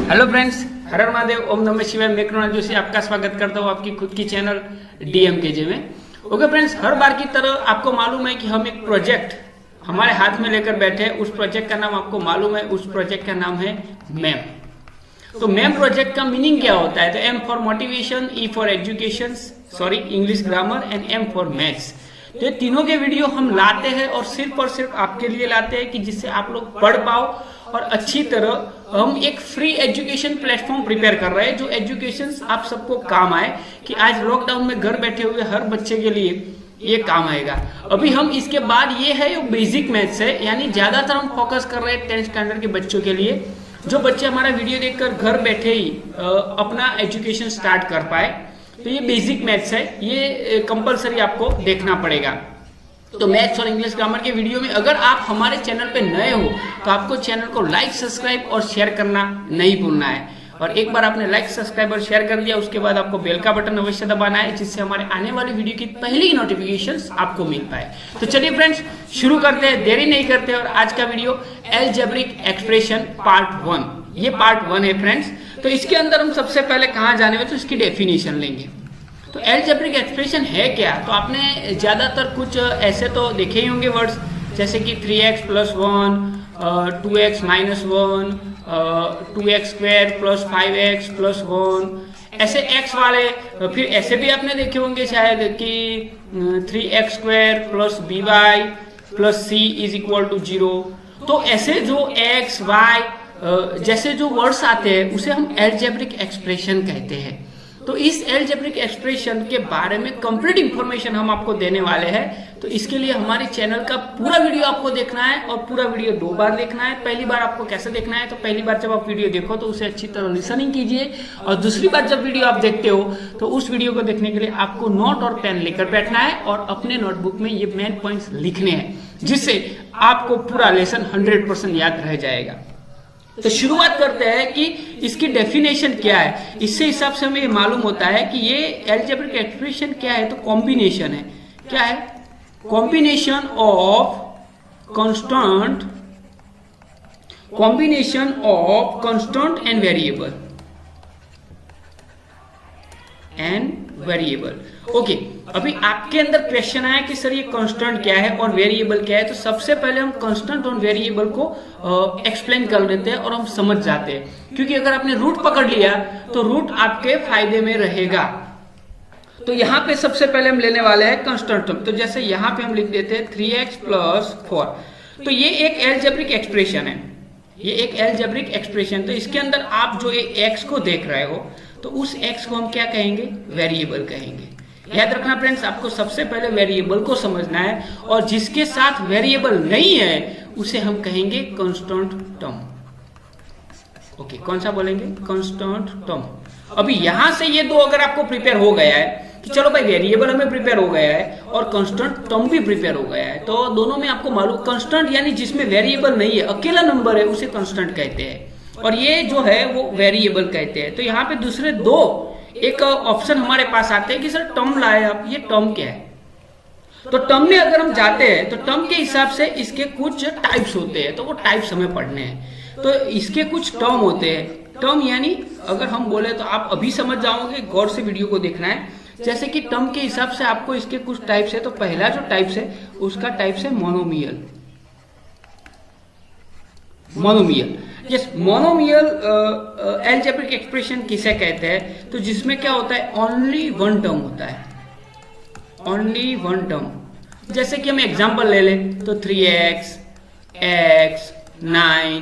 Hello friends, हर हर महादेव, ओम नमः शिवाय। मैं कृणाल जोशी आपका स्वागत करता हूँ आपकी खुद की चैनल DMKJ में। ओके फ्रेंड्स, हर बार की तरह आपको मालूम है कि हम एक प्रोजेक्ट हमारे हाथ में लेकर बैठे। उस प्रोजेक्ट का नाम आपको मालूम है, उस प्रोजेक्ट का नाम है मैम। तो मैम प्रोजेक्ट का मीनिंग क्या होता है? तो M for motivation, E for education, sorry English grammar, and M for maths. तो ये तीनों के वीडियो हम लाते हैं और सिर्फ आपके लिए लाते हैं कि जिससे आप लोग पढ़ पाओ और अच्छी तरह। हम एक फ्री एजुकेशन प्लेटफॉर्म प्रिपेयर कर रहे हैं जो एजुकेशन आप सबको काम आए, कि आज लॉकडाउन में घर बैठे हुए हर बच्चे के लिए ये काम आएगा। अभी हम इसके बाद ये है बेसिक मैथ्स है, यानी ज्यादातर हम फोकस कर रहे हैं 10th स्टैंडर्ड के बच्चों के लिए, जो बच्चे हमारा वीडियो देखकर घर बैठे ही अपना एजुकेशन स्टार्ट कर पाए। तो ये बेसिक मैथ्स है, ये कंपलसरी आपको देखना पड़ेगा। तो मैथ्स और इंग्लिश ग्रामर के वीडियो में अगर आप हमारे चैनल पे नए हो तो आपको चैनल को लाइक, सब्सक्राइब और शेयर करना नहीं भूलना है। और एक बार आपने लाइक, सब्सक्राइब और शेयर कर दिया, उसके बाद आपको बेल का बटन अवश्य दबाना है, जिससे हमारे आने वाली वीडियो की पहली नोटिफिकेशंस आपको मिल पाए। तो चलिए फ्रेंड्स, शुरू करते हैं, देरी नहीं करते। और आज का वीडियो अलजेब्रिक एक्सप्रेशन पार्ट 1, ये पार्ट 1 है फ्रेंड्स। तो इसके अंदर हम सबसे पहले कहाँ जाने वाले, तो इसकी डेफिनेशन लेंगे। तो अलजेब्रिक एक्सप्रेशन है क्या? तो आपने ज्यादातर कुछ ऐसे तो देखे ही होंगे वर्ड्स, जैसे कि 3x + 1, 2x - 1, 2x² + 5x + 1, ऐसे x वाले। फिर ऐसे भी आपने देखे होंगे शायद कि 3x² + by + c = 0। तो ऐसे जो x, y जैसे जो वर्ड्स आते हैं उसे हम अलजेब्रिक एक्सप्रेशन कहते हैं। तो इस अलजेब्रिक एक्सप्रेशन के बारे में कंप्लीट इंफॉर्मेशन हम आपको देने वाले हैं। तो इसके लिए हमारे चैनल का पूरा वीडियो आपको देखना है, और पूरा वीडियो 2 बार देखना है। पहली बार आपको कैसे देखना है? तो पहली बार जब आप वीडियो देखो तो उसे अच्छी तरह लिसनिंग कीजिए, और दूसरी बार जब वीडियो आप देखते हो तो उस वीडियो को देखने के लिए आपको नोट और पेन लेकर बैठना है और अपने नोटबुक में ये मेन पॉइंट्स लिखने हैं, जिससे आपको पूरा लेसन 100% याद रह जाएगा। तो शुरुआत करते हैं कि इसकी डेफिनेशन क्या है। इससे हिसाब से हमें मालूम होता है कि ये अलजेब्रिक एक्सप्रेशन क्या है। तो कॉम्बिनेशन है। क्या है? Combination of constant and variable. Okay, अभी आपके अंदर क्वेश्चन आया कि सर ये कांस्टेंट क्या है और वेरिएबल क्या है। तो सबसे पहले हम कांस्टेंट और वेरिएबल को एक्सप्लेन कर लेते हैं और हम समझ जाते हैं, क्योंकि अगर आपने रूट पकड़ लिया तो रूट आपके फायदे में रहेगा। तो यहाँ पे सबसे पहले हम लेने वाले हैं कांस्टेंट टर्म। तो जैसे यहाँ पे हम लिख देते हैं 3x + 4। तो ये एक अलजेब्रिक एक्सप्रेशन है, ये एक अलजेब्रिक एक्सप्रेशन। तो इसके अंदर आप जो x को देख रहे हो, तो उस x को हम क्या कहेंगे? वेरिएबल कहेंगे। याद रखना फ्रेंड्स, आपको सबसे पहले वेरिएबल को समझना है, और जिसके साथ वेरिएबल नहीं है उसे हम कहेंगे कांस्टेंट टर्म। ओके, कौन सा बोलेंगे? Constant term. अभी यहां से ये दो अगर आपको प्रिपेयर हो गया है कि चलो भाई वेरिएबल हमें प्रिपेयर हो गया है और कांस्टेंट टर्म भी प्रिपेयर हो गया है, तो दोनों में आपको मालूम, कांस्टेंट यानी जिसमें वेरिएबल नहीं है, अकेला नंबर है, उसे कांस्टेंट कहते हैं, और ये जो है वो वेरिएबल कहते हैं। तो यहाँ पे दूसरे दो एक ऑप्शन हमारे पास आते हैं कि सर टर्म लाए आप, ये टर्म क्या है? तो टर्म में अगर हम जाते हैं तो टर्म के हिसाब से इसके कुछ टाइप्स होते हैं, तो वो टाइप्स हमें पढ़ने हैं। तो इसके कुछ टर्म होते हैं। टर्म यानी अगर हम बोले तो आप अभी समझ जाओगे, गौर से वीडियो को देखना है। जैसे कि टर्म के हिसाब से आपको इसके कुछ टाइप्स है। तो पहला जो टाइप्स है उसका टाइप्स है monomial. Yes, monomial algebraic expression किसे कहते हैं? तो जिसमें क्या होता है? ओनली वन टर्म होता है, ओनली वन टर्म। जैसे कि हम एग्जांपल ले लें तो 3x, x, 9,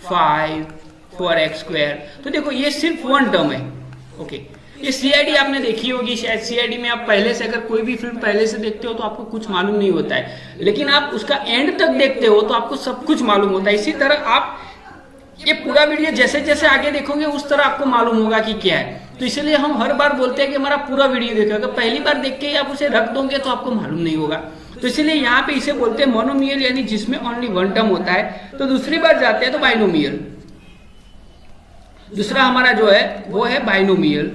5, 4x²। तो देखो ये सिर्फ वन टर्म है। ओके, ये CID आपने देखी होगी शायद। CID में आप पहले से अगर कोई भी फिल्म पहले से देखते हो तो आपको कुछ मालूम नहीं होता है, लेकिन आप उसका एंड तक देखते हो तो आपको सब कुछ मालूम होता है। इसी तरह आप ये पूरा वीडियो जैसे जैसे आगे देखोगे उस तरह आपको मालूम होगा कि क्या है। तो इसलिए हम हर बार बोलते हैं कि हमारा पूरा वीडियो देखो। अगर पहली बार देख के आप उसे रख दोगे तो आपको मालूम नहीं होगा। तो इसलिए यहाँ पे इसे बोलते हैं मोनोमियल, यानी जिसमें ओनली वन टर्म होता है। तो दूसरी बार जाते हैं तो बाइनोमियल। दूसरा हमारा जो है वो है बाइनोमियल।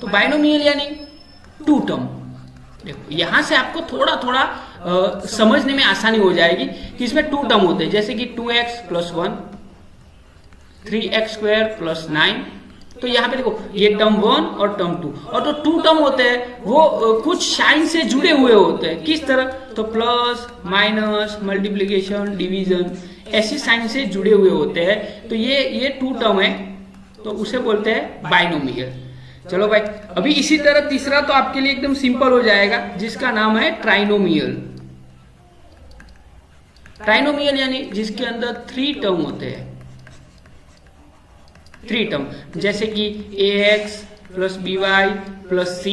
तो बाइनोमियल यानी 2 टर्म। देखो यहां से आपको थोड़ा थोड़ा समझने में आसानी हो जाएगी कि इसमें 2 टर्म होते हैं, जैसे कि 2x + 1, 3x² प्लस 9। तो यहाँ पे देखो ये टर्म 1 और टर्म 2, और तो 2 टर्म होते हैं वो कुछ साइन से जुड़े हुए होते हैं। किस तरह? तो प्लस, माइनस, मल्टीप्लीकेशन, डिवीजन, ऐसी साइन से जुड़े हुए होते हैं। तो ये 2 टर्म है, तो उसे बोलते हैं बाइनोमियल। चलो भाई, अभी इसी तरह तीसरा तो आपके लिए एकदम सिंपल हो जाएगा, जिसका नाम है ट्राइनोमियल। ट्राइनोमियल यानी जिसके अंदर 3 टर्म होते हैं, 3 टर्म, जैसे कि ax plus by plus c,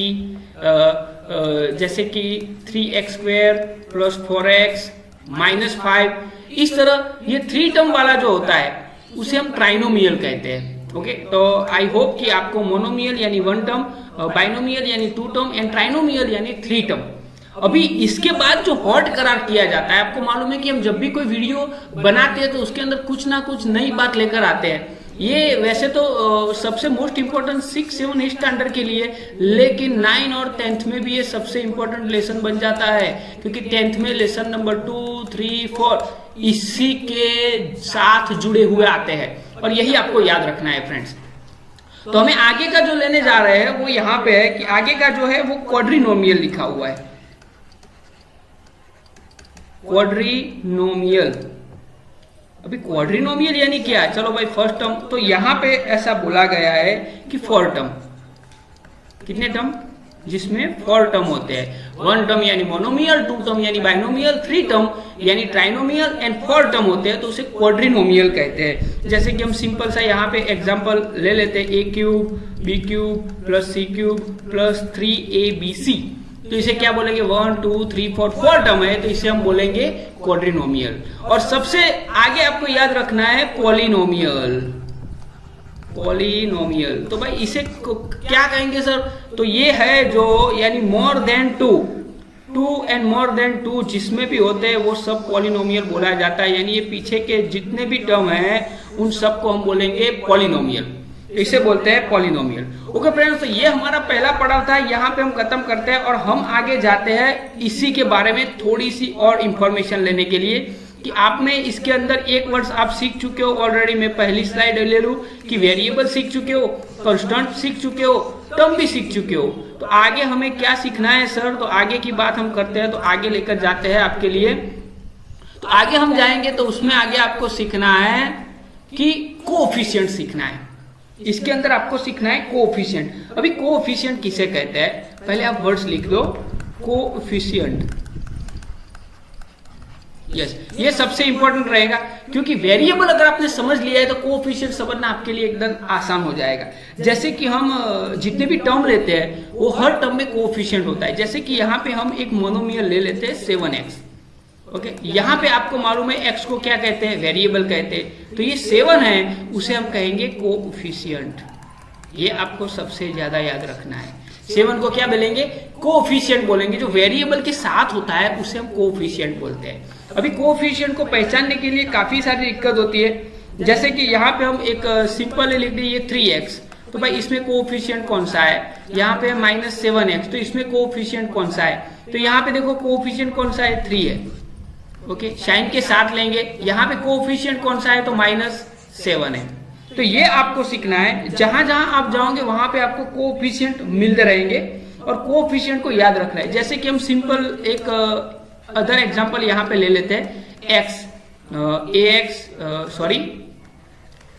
जैसे कि 3x² प्लस 4x माइनस 5। इस तरह ये 3 टर्म वाला जो होता है उसे हम ट्राइनोमियल कहते हैं। ओके, तो आई होप कि आपको मोनोमियल यानी 1 टर्म, बाइनोमियल यानी 2 टर्म एंड ट्राइनोमियल यानी 3 टर्म। अभी इसके बाद जो हॉट करार किया जाता है, आपको मालूम है कि हम जब भी कोई वीडियो बनाते हैं तो उसके अंदर कुछ ना कुछ नई बात लेकर आते हैं। ये वैसे तो सबसे मोस्ट इम्पोर्टेंट 6, 7, 8 स्टैंडर्ड के लिए, लेकिन 9 और 10th में भी ये सबसे इम्पोर्टेंट लेसन बन जाता है, क्योंकि 10th में लेसन नंबर 2, 3, 4 इसी के साथ जुड़े हुए आते हैं, और यही आपको याद रखना है फ्रेंड्स। तो हमें आगे का जो लेने जा रहे हैं वो यहाँ पे है कि आगे का जो है वो क्वाड्रिनोमियल लिखा हुआ है, क्वाड्रिनोमियल। अभी क्वाड्रिनोमियल यानी क्या है? चलो भाई, फर्स्ट टर्म तो यहाँ पे ऐसा बोला गया है कि 4 टर्म, कितने टर्म? जिसमें 4 टर्म होते हैं। 1 टर्म यानी मोनोमियल, 2 टर्म यानी बाइनोमियल, 3 टर्म यानी ट्राइनोमियल एंड 4 टर्म होते हैं तो उसे क्वाड्रिनोमियल कहते हैं। जैसे कि हम सिंपल सा यहाँ पे एग्जांपल ले लेते हैं, a³ b³ plus c³ plus 3abc। तो इसे क्या बोलेंगे? 1, 2, 3, 4 टर्म है, तो इसे हम बोलेंगे क्वाड्रिनोमियल। और सबसे आगे आपको याद रखना है पॉलिनोमियल। पॉलिनोमियल तो भाई इसे क्या कहेंगे सर? तो ये है जो यानी more than 2 and more than 2 जिसमें भी होते हैं वो सब पॉलिनोमियल बोला जाता है। यानी ये पीछे के जितने भी टर्म हैं उन सबको हम बोलेंगे पॉलिनोमियल, इसे बोलते हैं पॉलिनोमियल। ओके फ्रेंड्स, तो ये हमारा पहला पड़ाव था, यहाँ पे हम खत्म करते हैं और हम आगे जाते हैं इसी के बारे में थोड़ी सी और इंफॉर्मेशन लेने के लिए कि आप में इसके अंदर एक वर्ड आप सीख चुके हो ऑलरेडी। मैं पहली स्लाइड ले लूं कि वेरिएबल सीख चुके हो, कांस्टेंट सीख चुके हो, टर्म भी सीख चुके हो। तो आगे हमें क्या सीखना है सर? तो आगे की बात हम करते हैं, तो आगे लेकर जाते हैं आपके लिए। तो आगे हम जाएंगे तो उसमें आगे आपको सीखना है कि कोएफिशिएंट सीखना है। इसके अंदर आपको सीखना है कोएफिशिएंट। अभी कोएफिशिएंट किसे कहते हैं? पहले आप वर्ड्स लिख दो, कोएफिशिएंट। यस, ये सबसे इंपॉर्टेंट रहेगा, क्योंकि वेरिएबल अगर आपने समझ लिया है तो कोएफिशिएंट समझना आपके लिए एकदम आसान हो जाएगा। जैसे कि हम जितने भी टर्म लेते हैं वो हर टर्म में कोएफिशिएंट होता है। जैसे कि यहाँ पे हम एक मोनोमियल ले लेते हैं 7x। ओके, यहाँ पे आपको मालूम है x को क्या कहते हैं? वेरिएबल कहते हैं। तो ये 7 है, उसे हम कहेंगे कोएफिशिएंट। ये आपको सबसे ज्यादा याद रखना है। 7 को क्या बोलेंगे? कोएफिशिएंट बोलेंगे। जो वेरिएबल के साथ होता है उसे हम कोएफिशिएंट बोलते हैं। अभी कोएफिशिएंट को पहचानने के लिए काफी सारी दिक्कत होती है। जैसे कि यहाँ पे हम एक सिंपल लिख दिए 3x, तो भाई इसमें कोएफिशिएंट कौन सा है? यहाँ पे -7x, तो इसमें कोएफिशिएंट कौन सा है? तो यहाँ पे देखो कोएफिशिएंट कौन सा है? 3 है। ओके, साइन के साथ लेंगे। यहाँ पे कोएफिशिएंट कौन सा है? तो -7 है। तो ये आपको सीखना है। जहां जहां आप जाओगे वहां पे आपको कोएफिशिएंट मिलते रहेंगे और कोएफिशिएंट को याद रखना है। जैसे कि हम सिंपल एक अदर एग्जांपल यहाँ पे ले लेते हैं, x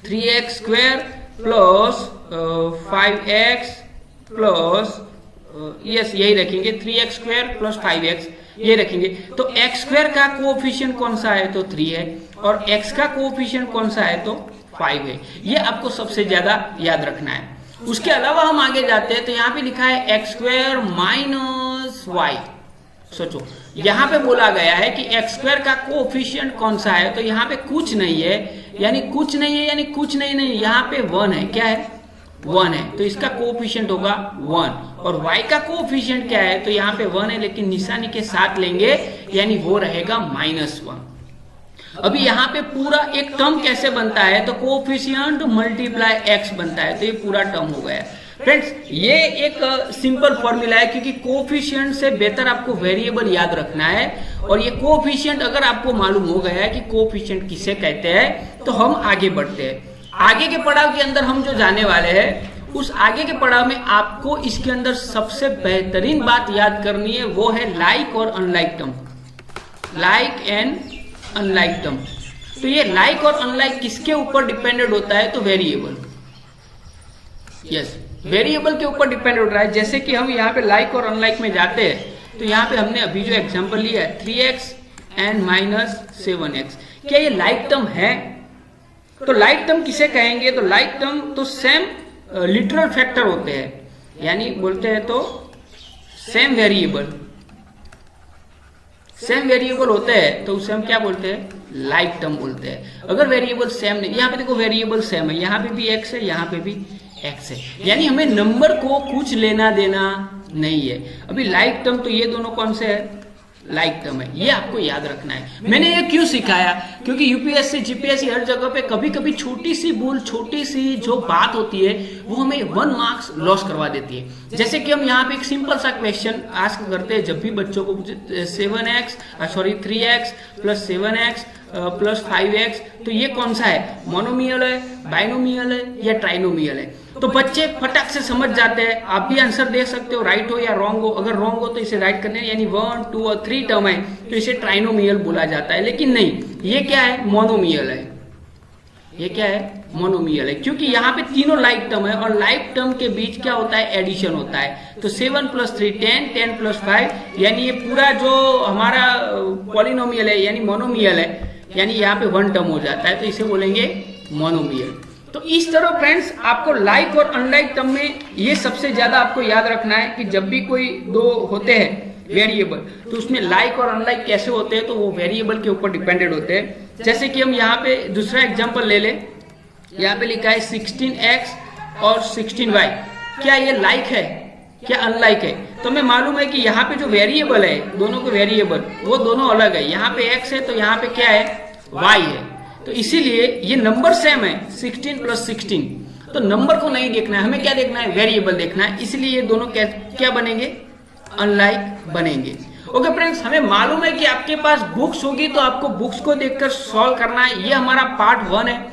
3x² plus 5x plus yes यही रखेंगे 3x² प्लस 5x ये रखेंगे। तो x² का कोएफिशिएंट कौन सा है? तो 3 है, और x का कोएफिशिएंट कौन सा है? तो 5 है। ये आपको सबसे ज्यादा याद रखना है। उसके अलावा हम आगे जाते हैं तो यहाँ पे लिखा है x² माइनस y। सोचो, यहाँ पे बोला गया है कि x² का कोएफिशिएंट कौन सा है? तो यहाँ पे कुछ नहीं है, यानी कुछ नहीं है, यानी कुछ नहीं, यहाँ पे 1 है। क्या है? 1 है, तो इसका कोएफिशिएंट होगा 1। और y का कोएफिशिएंट क्या है? तो यहाँ पे 1 है, लेकिन निशानी के साथ लेंगे, यानी वो रहेगा -1। अभी यहाँ पे पूरा एक टर्म कैसे बनता है? तो कोएफिशिएंट मल्टीप्लाई x बनता है। तो ये पूरा टर्म हो गया। फ्रेंड्स, ये एक सिंपल फॉर्मूला है, क्योंकि कोएफिशिएंट से बेहतर आपको वेरिएबल याद रखना है। और ये कोएफिशिएंट अगर आपको मालूम हो गया है कि कोएफिशिएंट किसे कहते हैं, तो हम आगे बढ़ते हैं। आगे के पड़ाव के अंदर हम जो जाने वाले हैं, उस आगे के पड़ाव में आपको इसके अंदर सबसे बेहतरीन बात याद करनी है, वो है लाइक और unlike term. Like and unlike term. तो ये लाइक और अनलाइक किसके ऊपर डिपेंडेंट होता है? तो वेरिएबल। यस, वेरिएबल के ऊपर डिपेंड हो रहा है। जैसे कि हम यहाँ पे लाइक और अनलाइक में जाते हैं, तो यहाँ पे हमने अभी जो एग्जांपल लिया है 3x एंड -7x, क्या ये लाइक टर्म है? तो लाइक टर्म किसे कहेंगे? तो लाइक टर्म तो सेम लिटरल फैक्टर होते हैं, यानी बोलते हैं तो सेम वेरिएबल होते हैं, तो उसे हम क्या बोलते हैं? लाइक टर्म बोलते हैं। अगर वेरिएबल सेम नहीं, यहाँ पे देखो वेरिएबल सेम है, यहाँ पे भी x है, यहाँ पे भी x है, यानी हमें नंबर को कुछ लेना देना नहीं है। अभी लाइक टर्म तो ये दोनों कौन से है? लाइक टर्म है, ये आपको याद रखना है। मैंने ये क्यों सिखाया? क्योंकि यूपीएससी जीपीएससी हर जगह पे कभी कभी छोटी सी भूल, छोटी सी जो बात होती है, वो हमें 1 मार्क्स लॉस करवा देती है। जैसे कि हम यहाँ पे एक सिंपल सा क्वेश्चन आस्क करते हैं जब भी बच्चों को 3x plus 7x plus 5x, तो ये कौन सा है? मोनोमियल है, बाइनोमियल है या ट्राइनोमियल है? तो बच्चे फटाक से समझ जाते हैं। आप भी आंसर दे सकते हो, राइट हो या रॉन्ग हो। अगर रॉन्ग हो तो इसे राइट करने, यानी 1, 2 और 3 टर्म है तो इसे ट्राइनोमियल बोला जाता है। लेकिन नहीं, ये क्या है? मोनोमियल है। ये क्या है? मोनोमियल है, क्योंकि यहाँ पे तीनों लाइक टर्म है और लाइक टर्म के बीच क्या होता है? एडिशन होता है। तो 7 + 3 10, 10 + 5, यानी ये पूरा जो हमारा पॉलिनोमियल है यानी मोनोमियल है, यानी यहाँ पे 1 टर्म हो जाता है, तो इसे बोलेंगे मोनोमियल। तो इस तरह फ्रेंड्स आपको लाइक और अनलाइक टर्म में ये सबसे ज्यादा आपको याद रखना है कि जब भी कोई दो होते हैं वेरिएबल, तो उसमें लाइक और अनलाइक कैसे होते हैं? तो वो वेरिएबल के ऊपर डिपेंडेंट होते हैं। जैसे कि हम यहाँ पे दूसरा एग्जांपल ले लें, यहाँ पे लिखा है 16x और 16y, क्या ये लाइक है क्या अनलाइक है? तो हमें मालूम है कि यहाँ पे जो वेरिएबल है, दोनों के वेरिएबल वो दोनों अलग है। यहाँ पे x है तो यहाँ पे क्या है? y है। तो इसीलिए ये नंबर सेम है, 16 + 16, तो नंबर को नहीं देखना है, हमें क्या देखना है? वेरिएबल देखना है। इसलिए ये दोनों क्या बनेंगे? अनलाइक बनेंगे। ओके फ्रेंड्स, हमें मालूम है कि आपके पास बुक्स होगी तो आपको बुक्स को देखकर सॉल्व करना है। ये हमारा पार्ट 1 है।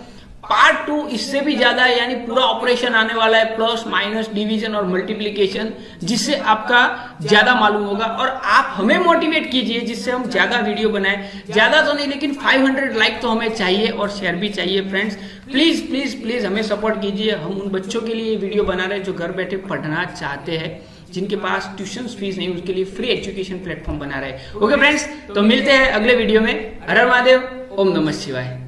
पार्ट 2 इससे भी ज्यादा है, यानी पूरा ऑपरेशन आने वाला है, प्लस माइनस डिवीजन और मल्टीप्लिकेशन, जिससे आपका ज्यादा मालूम होगा। और आप हमें मोटिवेट कीजिए जिससे हम ज्यादा वीडियो बनाएं, ज्यादा तो नहीं लेकिन 500 लाइक तो हमें चाहिए और शेयर भी चाहिए। फ्रेंड्स प्लीज प्लीज प्लीज हमें सपोर्ट कीजिए। हम उन बच्चों के लिए वीडियो बना रहे हैं जो घर बैठे पढ़ना चाहते हैं, जिनके पास ट्यूशन फीस नहीं, उसके लिए फ्री एजुकेशन प्लेटफॉर्म बना रहे हैं। ओके फ्रेंड्स, तो मिलते हैं अगले वीडियो में। हर हर महादेव, ओम नमः शिवाय।